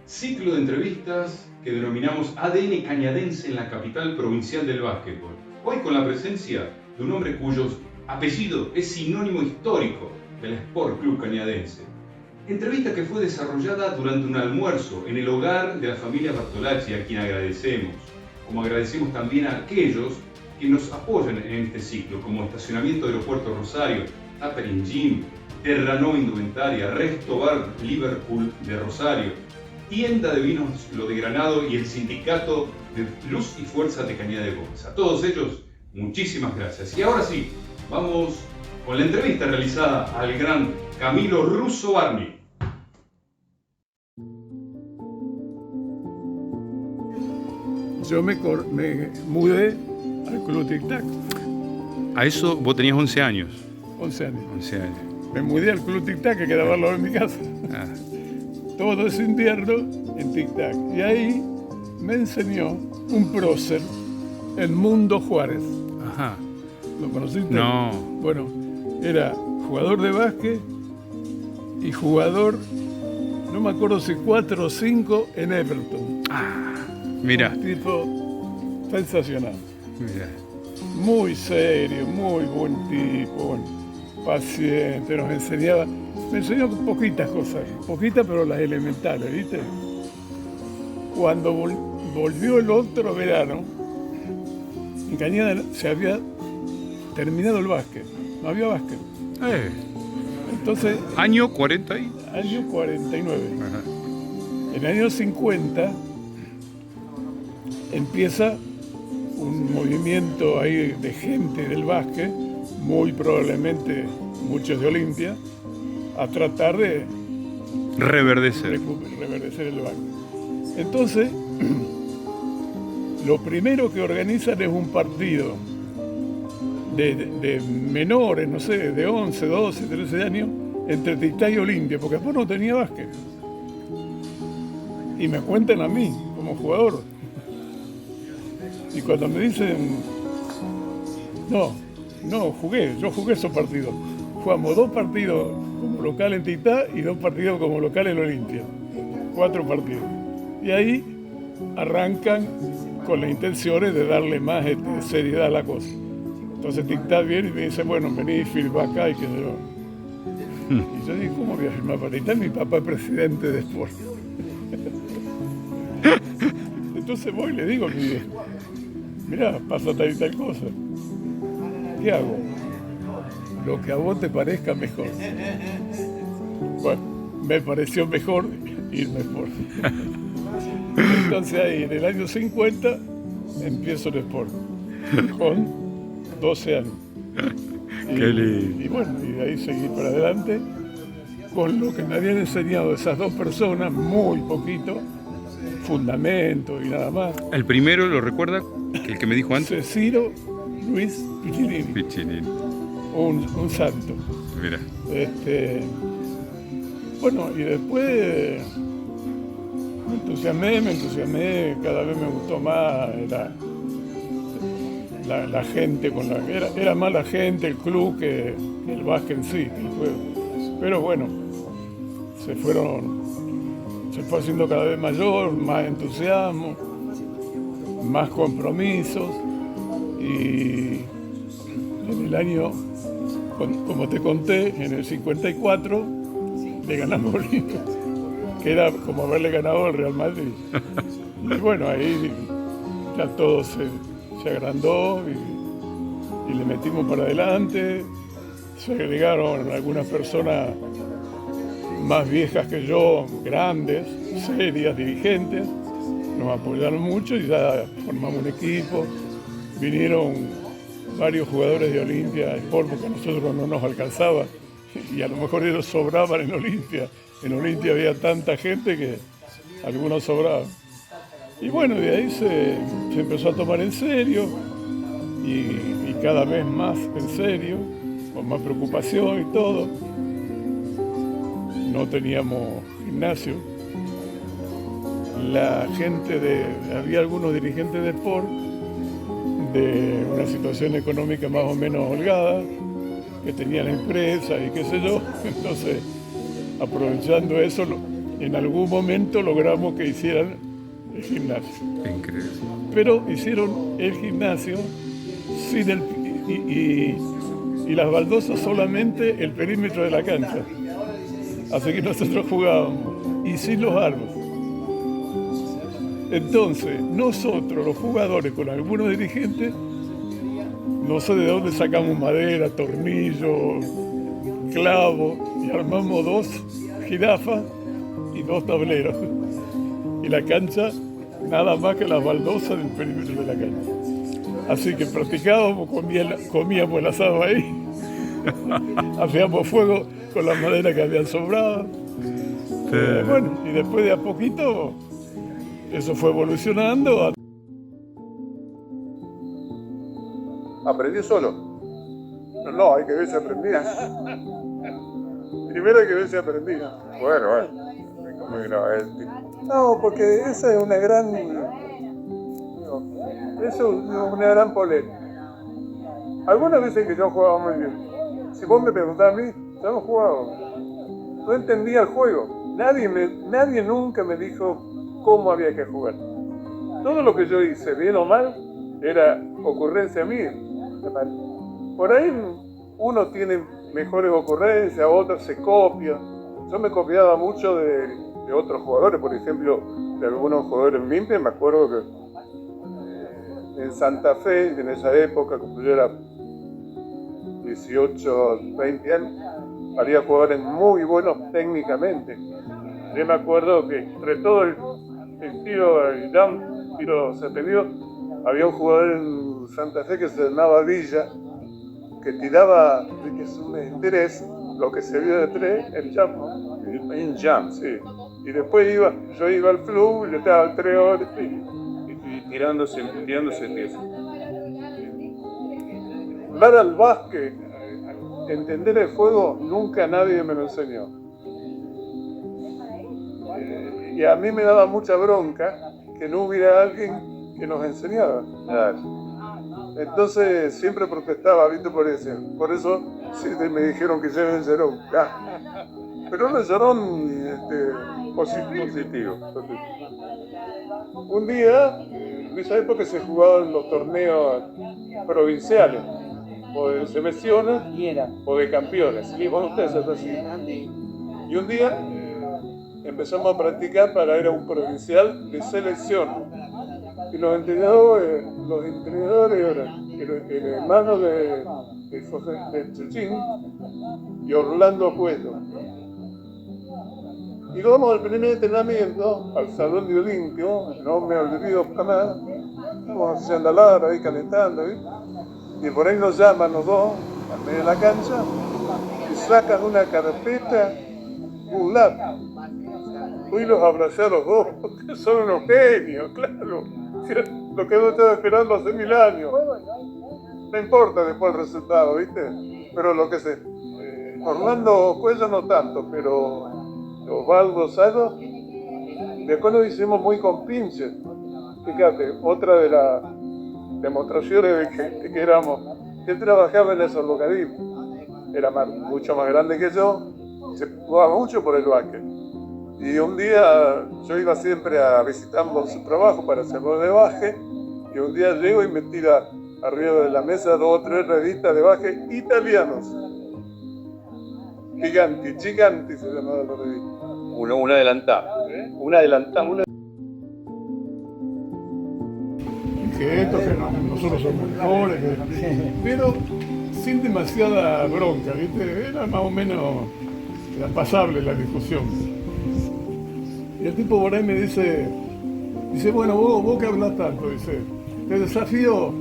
Ciclo de entrevistas que denominamos ADN Cañadense en la capital provincial del básquetbol. Hoy con la presencia de un hombre cuyo apellido es sinónimo histórico del Sport Club Cañadense. Entrevista que fue desarrollada durante un almuerzo en el hogar de la familia Bartolacci, a quien agradecemos. Como agradecemos también a aquellos que nos apoyan en este ciclo, como Estacionamiento Aeropuerto Rosario, Tapering Gym, Terranova Indumentaria, Resto Bar Liverpool de Rosario, Tienda de Vinos Lo de Granado y el Sindicato de Luz y Fuerza de Cañada de Gómez. A todos ellos, muchísimas gracias. Y ahora sí, vamos con la entrevista realizada al gran Camilo Russo Barney. Yo me mudé al Club Tic Tac. A eso vos tenías 11 años. 11 años. 11 años. Me mudé al Club Tic Tac, que quedaba al lado de mi casa. Ah. Todo ese invierno en Tic Tac. Y ahí me enseñó un prócer, el Mundo Juárez. Ajá. ¿Lo conociste? No. Bueno, era jugador de básquet y jugador, no me acuerdo si 4 o 5 en Everton. Mira. Un tipo sensacional. Mira. Muy serio, muy buen tipo, paciente, nos enseñaba. Me enseñó poquitas cosas, poquitas pero las elementales, ¿viste? Cuando volvió el otro verano, en Cañada se había terminado el básquet, no había básquet. Entonces... Año 40 y... Año 49. Ajá. En el año 50 empieza un movimiento ahí de gente del básquet, muy probablemente muchos de Olimpia, a tratar de reverdecer el básquet. Entonces, lo primero que organizan es un partido de menores, no sé, de 11, 12, 13 años, entre Tic Tac y Olimpia, porque después no tenía básquet. Y me cuentan a mí, como jugador. Y cuando me dicen, yo jugué esos partidos. Jugamos 2 partidos como local en Tic Tac y 2 partidos como local en Olimpia. 4 partidos. Y ahí arrancan con las intenciones de darle más seriedad a la cosa. Entonces Tic Tac viene y me dice, bueno, vení, firma acá y que yo. Y yo digo, ¿cómo voy a firmar para Tic Tac? Mi papá es presidente de Sport. Entonces voy y le digo, mirá, pasa tal y tal cosa. ¿Qué hago? Lo que a vos te parezca mejor. Bueno, me pareció mejor irme por. Entonces ahí, en el año 50, empiezo el Sport, con 12 años. Qué lindo. Y bueno, y de ahí seguí para adelante, con lo que me habían enseñado esas 2 personas, muy poquito, fundamento y nada más. El primero, ¿lo recuerda? El que me dijo antes. Ceciro Luis Piccinini. Un santo. Mira. Bueno, y después me entusiasmé, cada vez me gustó más, era la gente, era más la gente, el club, que el básquet en sí, el juego. Pero bueno, se fue haciendo cada vez mayor, más entusiasmo, más compromisos, y en el año, como te conté, en el 54 le ganamos Olimpia, que era como haberle ganado al Real Madrid. Y bueno, ahí ya todo se agrandó y le metimos para adelante. Se agregaron algunas personas más viejas que yo, grandes, serias, dirigentes. Nos apoyaron mucho y ya formamos un equipo. Vinieron varios jugadores de Olimpia Sport, porque a nosotros no nos alcanzaba y a lo mejor ellos sobraban en Olimpia. En Olimpia había tanta gente que algunos sobraban. Y bueno, de ahí se empezó a tomar en serio y cada vez más en serio, con más preocupación y todo. No teníamos gimnasio. Había algunos dirigentes de Sport de una situación económica más o menos holgada, que tenían empresas y qué sé yo. Entonces, aprovechando eso, en algún momento logramos que hicieran el gimnasio. Increíble. Pero hicieron el gimnasio sin y las baldosas solamente el perímetro de la cancha. Así que nosotros jugábamos y sin los árboles. Entonces, nosotros, los jugadores, con algunos dirigentes, no sé de dónde sacamos madera, tornillos, clavos, y armamos 2 jirafas y 2 tableros. Y la cancha, nada más que las baldosas del perímetro de la cancha. Así que practicábamos, comíamos el asado ahí, hacíamos fuego con la madera que habían sobrado. Bueno, y después de a poquito, eso fue evolucionando. ¿Aprendí solo? No, hay que ver si aprendía. Primero hay que ver si aprendía. Bueno. No, porque esa es una gran... Eso es una gran polémica. Algunas veces que yo jugaba muy bien. Si vos me preguntás a mí, yo no jugaba. No entendía el juego. Nadie nunca me dijo cómo había que jugar. Todo lo que yo hice, bien o mal, era ocurrencia mía. Por ahí uno tiene mejores ocurrencias, otros se copian. Yo me copiaba mucho de otros jugadores, por ejemplo, de algunos jugadores en Olimpia. Me acuerdo que en Santa Fe, en esa época, cuando yo era 18, 20 años, había jugadores muy buenos técnicamente. Yo me acuerdo que entre todo el tiro, el jump, tiro sostenido, había un jugador en Santa Fe que se llamaba Villa, que tiraba, que es un interés, lo que se vio de 3, el jump, el jump, sí. Y después yo iba al club, le estaba 3 horas y tirándose 10. Hablar al básquet, entender el juego, nunca nadie me lo enseñó. Y a mí me daba mucha bronca que no hubiera alguien que nos enseñara. Entonces siempre protestaba, ¿viste? Por eso sí, me dijeron que lleven Cerón. Pero no Cerón positivo. Un día, en esa época se jugaban los torneos provinciales, o de selecciones o de campeones. Y ustedes así. Y un día empezamos a practicar para ir a un provincial de selección. Y los entrenadores eran el hermano de Chuchín y Orlando Cueto. Y vamos al primer entrenamiento, al salón de Olimpio, no me olvido jamás. Estamos haciendo andar ahí calentando, ¿sí? Y por ahí nos llaman los dos, al medio de la cancha, y sacan una carpeta, un lápiz. Fui los abracé a los dos, porque son unos genios, claro. Lo que yo estaba esperando hace 1000 años. No importa después el resultado, ¿viste? Pero lo que sé. Orlando Cuello no tanto, pero Osvaldo Sayo, después lo hicimos muy compinches. Fíjate, otra de las demostraciones de que éramos, que él trabajaba en esos logaritmos. Era mucho más grande que yo, se jugaba mucho por el básquet. Y un día yo iba siempre a visitarlo su trabajo para hacerlo de básquet, y un día llego y me tira arriba de la mesa 2 o 3 revistas de básquet italianos. Giganti se llamaba la revista. Una adelantada. Una adelantada. Que esto, que nosotros somos mejores, pero sin demasiada bronca, ¿viste? Era más o menos pasable la discusión. Y el tipo por ahí me dice, bueno, vos que hablas tanto, dice, te desafío,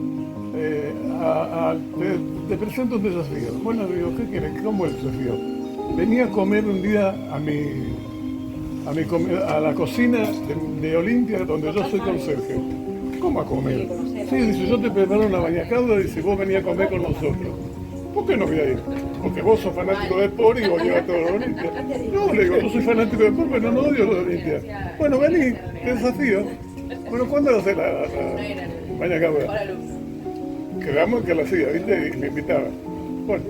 te presento un desafío. Bueno, digo, ¿qué quieres? ¿Cómo es el desafío? Venía a comer un día a la cocina de Olimpia, donde yo soy conserje. ¿Cómo a comer? Sí, dice, yo te preparo una bañacauda, dice, vos venís a comer con nosotros. ¿Por qué no voy a ir? Porque vos sos fanático de Sport y vos llevas todo lo Olimpia. No, le digo, yo soy fanático de Sport, pero no odio lo de Olimpia. Bueno, vení, te desafío. Bueno, ¿cuándo lo haces la bañacauda? Quedamos en que la hacía, ¿viste? Y me invitaba. Bueno,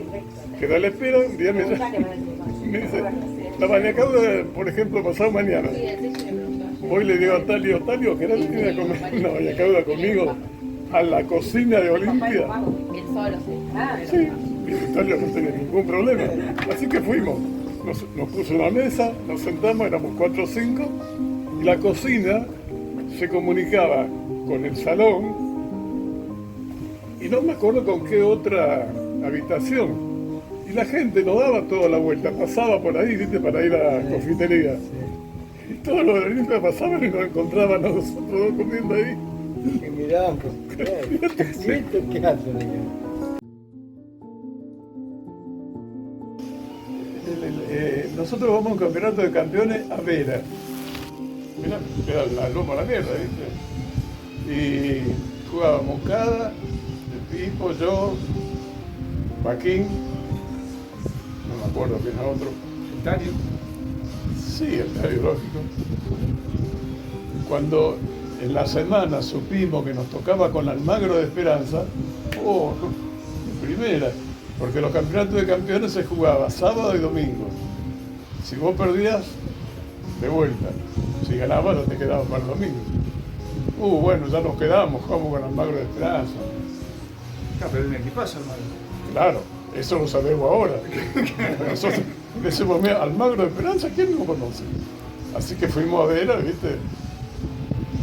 quedé a la espera, un día me me dice, la Bañacauda, por ejemplo, pasado mañana. Voy y le digo a Talio, ¿querés venir a comer una Bañacauda conmigo a la cocina de Olimpia? Sí, y Talio no tenía ningún problema. Así que fuimos. Nos puso una mesa, nos sentamos, éramos 4 o 5, y la cocina se comunicaba con el salón, y no me acuerdo con qué otra habitación. Y la gente nos daba toda la vuelta, pasaba por ahí, ¿viste? Para ir a la confitería. Y todos los de Olimpia pasaban y nos encontraban a nosotros dos comiendo ahí. Que miraban, ¿qué hacen allá? Nosotros vamos a un campeonato de campeones a Vera. Mirá, queda la loma a la mierda, ¿viste? Y jugábamos Cada, el Pipo, yo, Joaquín, no me acuerdo quién era otro. ¿El Talio? Sí, el Talio, lógico. Cuando en la semana supimos que nos tocaba con Almagro de Esperanza, de primera, porque los campeonatos de campeones se jugaba sábado y domingo. Si vos perdías, de vuelta. Si ganabas, ya te quedabas para el domingo. Bueno, ya nos quedamos, jugamos con Almagro de Esperanza. Pero un equipazo, hermano. Claro, eso lo sabemos ahora. Nosotros decimos, mira, Almagro de Esperanza, ¿quién no conoce? Así que fuimos a ver, ¿viste?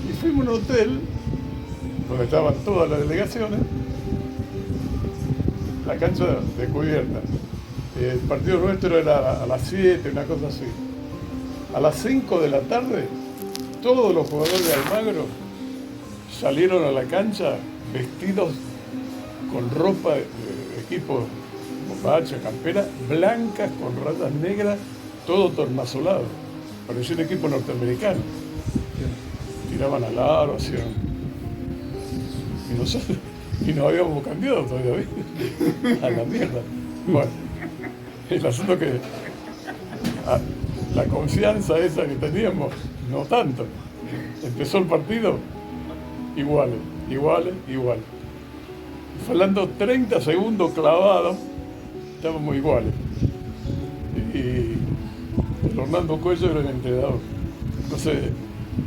Y fuimos a un hotel donde estaban todas las delegaciones, la cancha descubierta. El partido nuestro era a las 7, una cosa así. A las 5 de la tarde, todos los jugadores de Almagro salieron a la cancha vestidos con ropa de equipo, bombacha, campera, blancas con rayas negras, todo tornasolado. Parecía un equipo norteamericano. Tiraban al aro, hacían... Y nosotros, y no habíamos cambiado todavía, ¿viste? A la mierda. Bueno, el asunto que la confianza esa que teníamos, no tanto. Empezó el partido, iguales. Faltando 30 segundos clavados, estábamos iguales. Y el Orlando Cuello era el entrenador. Entonces,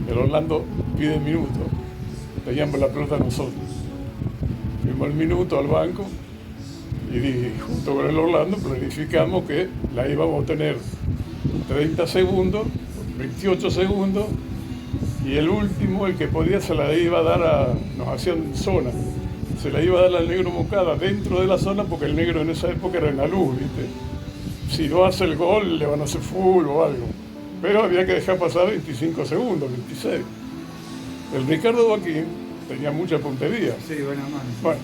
el Orlando pide minuto. Teníamos la pelota nosotros. Fuimos el minuto al banco y junto con el Orlando planificamos que la íbamos a tener 30 segundos, 28 segundos, y el último, el que podía, se la iba a dar nos hacían zona, se la iba a dar al negro Moncada dentro de la zona, porque el negro en esa época era en la luz, ¿viste? Si no hace el gol, le van a hacer full o algo. Pero había que dejar pasar 25 segundos, 26. El Ricardo Joaquín tenía mucha puntería. Sí, buena mano. Bueno,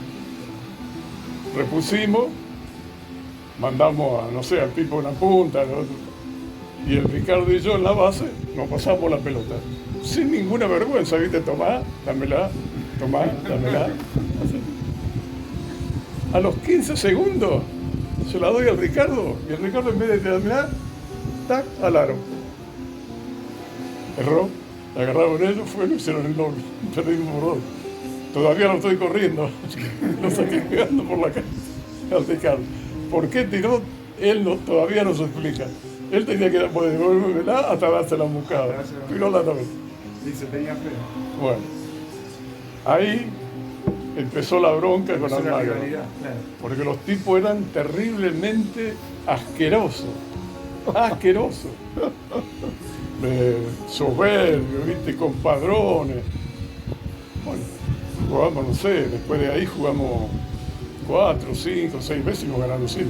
repusimos, mandamos a, no sé, al tipo una punta, al otro. Y el Ricardo y yo en la base nos pasamos la pelota. Sin ninguna vergüenza, ¿viste? Tomá, dámela. Así. A los 15 segundos se la doy al Ricardo, y el Ricardo, en vez de tirármela, tac, al aro. Erró, la agarraron ellos, lo hicieron el doble, perdimos por 2. Todavía lo estoy corriendo, lo saqué pegando por la calle al Ricardo. ¿Por qué tiró? Él todavía no se explica. Él tenía que devolverla hasta darse la mucada. Tiró la también. Sí, se tenía fe. Bueno, ahí empezó la bronca con Almagro. Claro. Porque los tipos eran terriblemente asquerosos. Soberbio, ¿viste? Con padrones. Bueno, jugamos, no sé, después de ahí jugamos 4, 5, 6 veces y nos ganaron 5.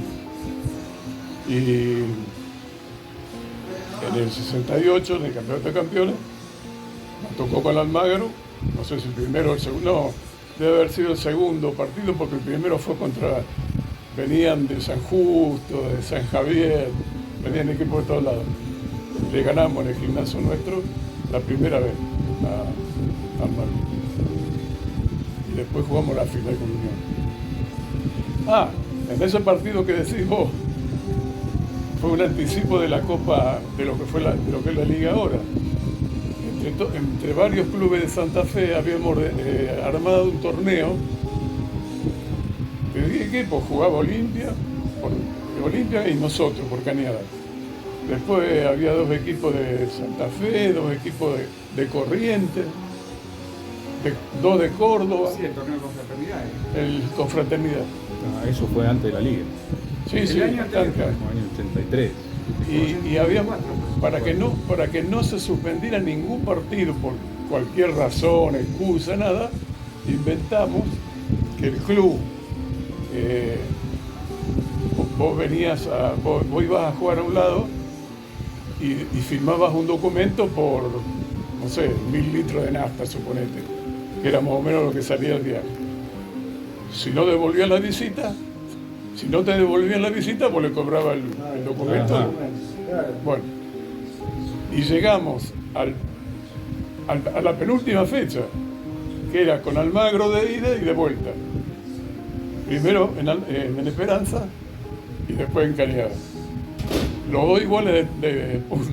Y en el 68, en el Campeonato de Campeones, nos tocó con Almagro, no sé si el primero o el segundo, no, debe haber sido el segundo partido, porque el primero fue venían de San Justo, de San Javier, venían equipos de todos lados. Le ganamos en el gimnasio nuestro la primera vez a Almagro. Y después jugamos la final con Unión. En ese partido que decís vos, fue un anticipo de la Copa, de lo que es la Liga ahora. Entre varios clubes de Santa Fe habíamos armado un torneo. ¿De qué equipo? Jugaba Olimpia y nosotros por Cañada. Después había 2 equipos de Santa Fe, 2 equipos de Corrientes, 2 de Córdoba, Sí, el torneo con fraternidad. el Confraternidad. Ah, eso fue antes de la liga, Sí, sí, año bastante. anterior. como año 83. Y había, para que no se suspendiera ningún partido por cualquier razón, excusa, nada, inventamos que el club, vos ibas a jugar a un lado y firmabas un documento por, no sé, 1000 litros de nafta, suponete, que era más o menos lo que salía el viaje. Si no devolvías la visita, si no te devolvían la visita, pues le cobraba el documento. Ajá. Claro. Bueno, y llegamos a la penúltima fecha, que era con Almagro de ida y de vuelta. Primero en Esperanza y después en Cañada. Los 2 iguales de puntos.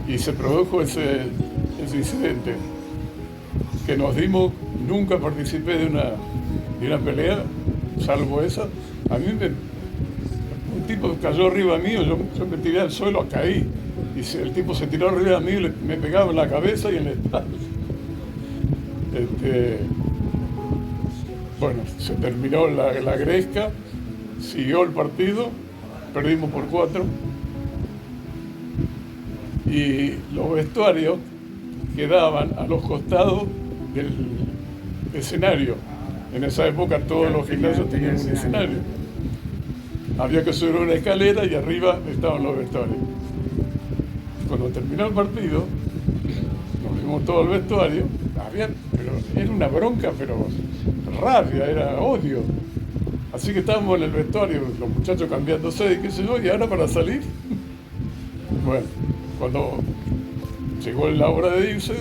Y se produjo ese incidente que nos dimos. Nunca participé de una pelea, salvo esa. A mí un tipo cayó arriba mío, yo me tiré al suelo, caí. Y el tipo se tiró arriba de mí y me pegaba en la cabeza y en la espalda. Bueno, se terminó la gresca, siguió el partido, perdimos por 4. Y los vestuarios quedaban a los costados del escenario. En esa época todos los gimnasios tenían un escenario. Había que subir una escalera y arriba estaban los vestuarios. Cuando terminó el partido, nos fuimos todo el vestuario, pero era una bronca, pero rabia, era odio. Así que estábamos en el vestuario, los muchachos cambiándose y qué sé yo, y ahora para salir. Bueno, cuando llegó la hora de irse,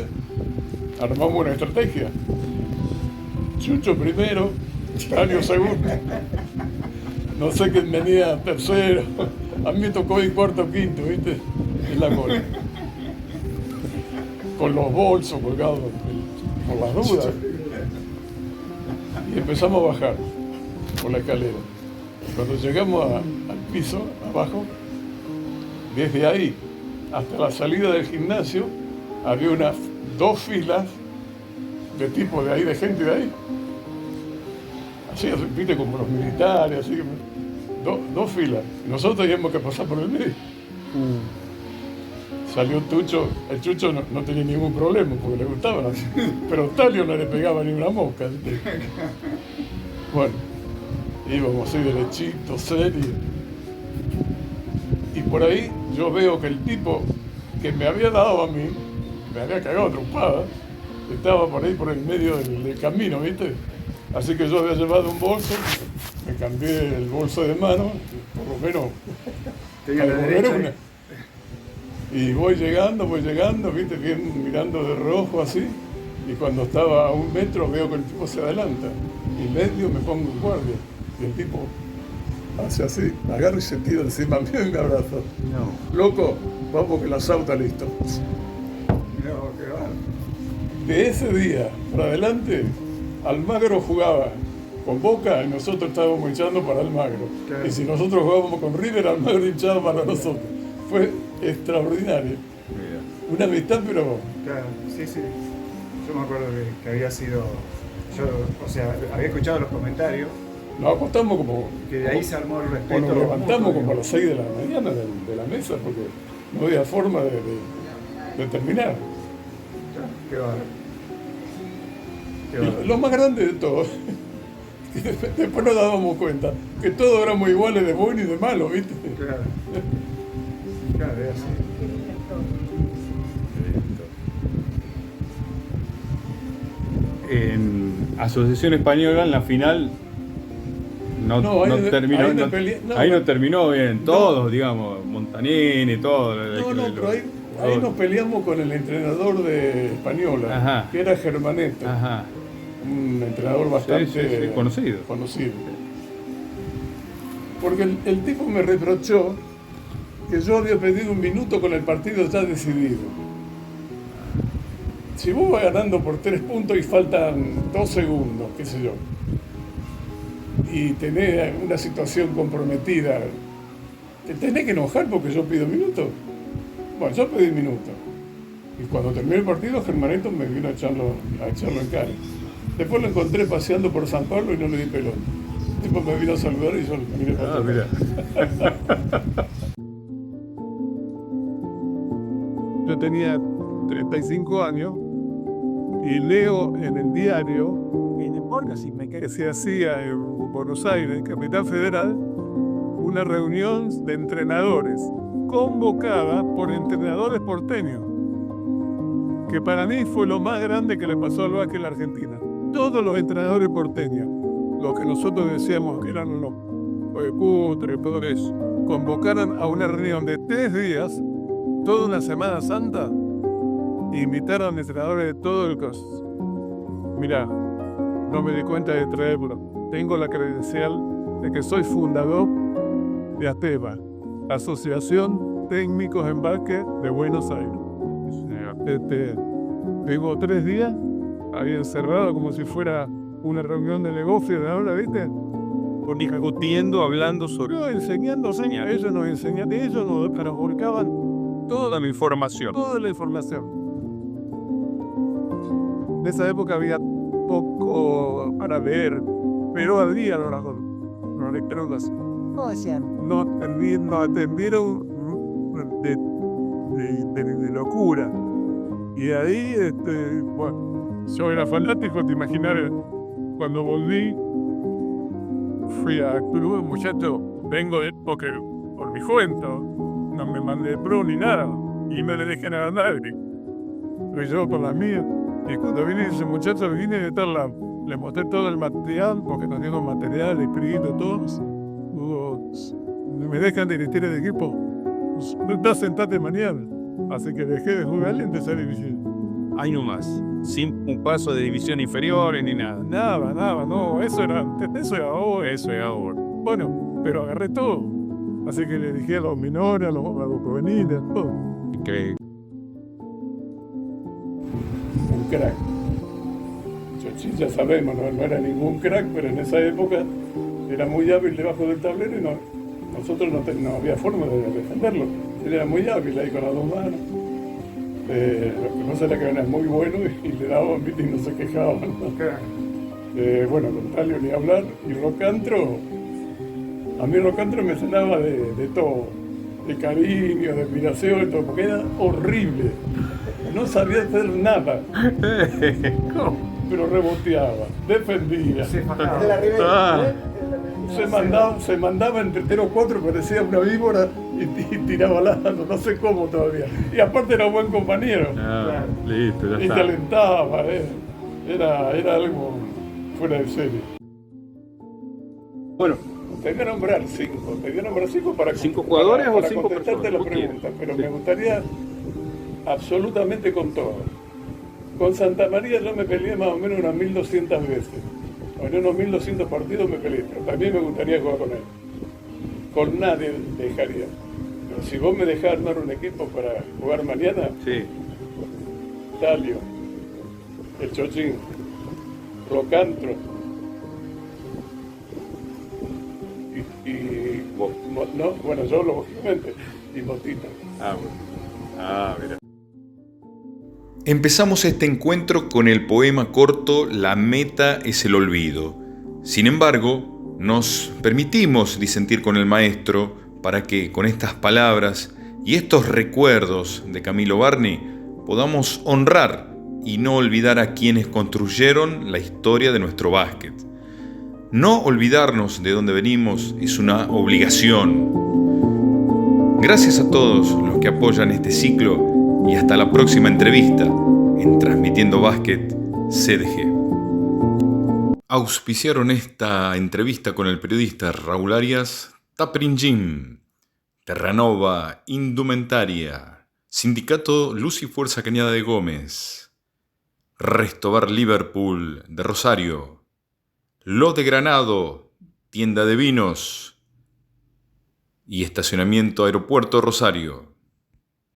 armamos una estrategia. Chucho primero, Talio segundo. No sé quién venía tercero. A mí me tocó ir cuarto o quinto, ¿viste? En la cola. Con los bolsos colgados, por las dudas. Y empezamos a bajar por la escalera. Cuando llegamos al piso, abajo, desde ahí hasta la salida del gimnasio, había unas 2 filas de tipo de ahí, de gente de ahí. Así, viste, como los militares, así. 2 filas. Y nosotros teníamos que pasar por el medio. Salió Tucho, el Chucho no tenía ningún problema porque le gustaba, pero Talio no le pegaba ni una mosca. ¿Viste? Bueno, íbamos así derechito, serio. Y por ahí yo veo que el tipo que me había dado a mí, me había cagado trompada, estaba por ahí por el medio del camino, ¿viste? Así que yo había llevado un bolso, me cambié el bolso de mano, por lo menos Tenía la para derecha. una. Y voy llegando, ¿viste? Bien mirando de rojo así, y cuando estaba a 1 metro veo que el tipo se adelanta, y medio me pongo en guardia, y el tipo hace así, me agarra y se tira encima mío y me abraza. No. Loco, vamos que la sauta listo. Mirá vos, qué bárbaro. De ese día para adelante, Almagro jugaba con Boca y nosotros estábamos hinchando para Almagro. Claro. Y si nosotros jugábamos con River, Almagro hinchaba para nosotros. Fue extraordinario. Mira. Una amistad, pero Claro, sí, sí. Yo me acuerdo que había sido. Yo, o sea, había escuchado los comentarios, nos acostamos como. que de ahí se armó el respeto. O nos levantamos mutuo, como a las 6 de la mañana de la mesa porque no había forma de terminar. Qué bárbaro. Qué Y bárbaro. lo más grande de todo, que después nos dábamos cuenta que todos éramos iguales de bueno y de malo, ¿viste? Claro. Claro, es así. En Asociación Española, en la final, No, ahí terminó, ahí no no- peleé- no. ahí no terminó bien, todos, digamos, Montanini, todo. No, pero ahí nos peleamos con el entrenador de Española, Ajá. que era Germaneto, Ajá. un entrenador bastante sí, conocido. conocido. Porque el tipo me reprochó que yo había pedido 1 minuto con el partido ya decidido. Si vos vas ganando por 3 puntos y faltan 2 segundos, qué sé yo, y tenés una situación comprometida, ¿te tenés que enojar porque yo pido minutos? Bueno, yo pedí minutos. Y cuando terminé el partido, Germanito me vino a echarlo en cara. Después lo encontré paseando por San Pablo y no le di pelota. El tipo me vino a saludar y yo le miré para atrás. Mira. Yo tenía 35 años y leo en el diario que se hacía en Buenos Aires, Capital Federal, una reunión de entrenadores convocada por entrenadores porteños, que para mí fue lo más grande que le pasó al básquet en la Argentina. Todos los entrenadores porteños, los que nosotros decíamos que eran los cutres, todo eso, convocaron a una reunión de 3 días, toda una Semana Santa, e invitaron a entrenadores de todo el caso. Mirá, no me di cuenta de traerlo. Tengo la credencial de que soy fundador de ATEBA, Asociación Técnicos en Básquet de Buenos Aires. Tengo 3 días ahí encerrado como si fuera una reunión de negocio de ahora, ¿viste? Discutiendo, hablando sobre... No, enseñando, ellos nos enseñaban, ellos nos volcaban toda la información. Toda la información. En esa época había poco para ver, pero había los lectores así. ¿Cómo hacían? Nos atendieron de locura. Y de ahí, bueno, yo era fanático, te imaginas, cuando volví, fui a club, muchacho, vengo porque por mi cuenta, no me mandé pro ni nada, y me le dejé a nadie. Fui yo por la mía. Y cuando vine ese muchacho, vine de tal lado, le mostré todo el material, porque nos dieron material, escrito, todos. Me dejan dirigir el equipo, no estás sentate mañana. Así que dejé de jugar y empecé a dirigir. Ahí nomás, sin un paso de división inferior ni nada. Nada, no, eso era ahora. Bueno, pero agarré todo. Así que le dije a los menores, a los juveniles, todo. Increíble. Un crack. Chochín ya sabemos, no era ningún crack, pero en esa época era muy hábil debajo del tablero y nosotros no había forma de defenderlo. Él era muy hábil ahí con las 2 manos. Lo que pasa era que era muy bueno y le daban, ¿viste? Y no se quejaban. Bueno, con Talio ni hablar. Y Rocantro, a mí Rocantro me llenaba de todo. De cariño, de admiración, de todo, porque era horrible. No sabía hacer nada. Pero reboteaba, defendía. Se mandaba entre 3 o 4, parecía una víbora y tiraba lado, no sé cómo todavía. Y aparte era un buen compañero. Listo, ya y está. te alentaba, era algo fuera de serie. Bueno, Te voy a nombrar 5 para 5 jugadores o 5 contestarte personas. la pregunta, pero me gustaría absolutamente con todo. Con Santa María yo me peleé más o menos unas 1200 veces. En unos 1200 partidos me peleé, pero también me gustaría jugar con él. Con nadie dejaría. Pero si vos me dejás armar un equipo para jugar mañana, sí. Talio, el Chochín, Rocantro y bueno, yo lógicamente, y Motita. Mira. Empezamos este encuentro con el poema corto La meta es el olvido. Sin embargo, nos permitimos disentir con el maestro para que con estas palabras y estos recuerdos de Camilo Barney podamos honrar y no olvidar a quienes construyeron la historia de nuestro básquet. No olvidarnos de dónde venimos es una obligación. Gracias a todos los que apoyan este ciclo y hasta la próxima entrevista en Transmitiendo Básquet CDG. Auspiciaron esta entrevista con el periodista Raúl Arias, Tapering Gym, Terranova Indumentaria, Sindicato Luz y Fuerza Cañada de Gómez, Restobar Liverpool de Rosario, Lot de Granado, Tienda de Vinos y Estacionamiento Aeropuerto Rosario.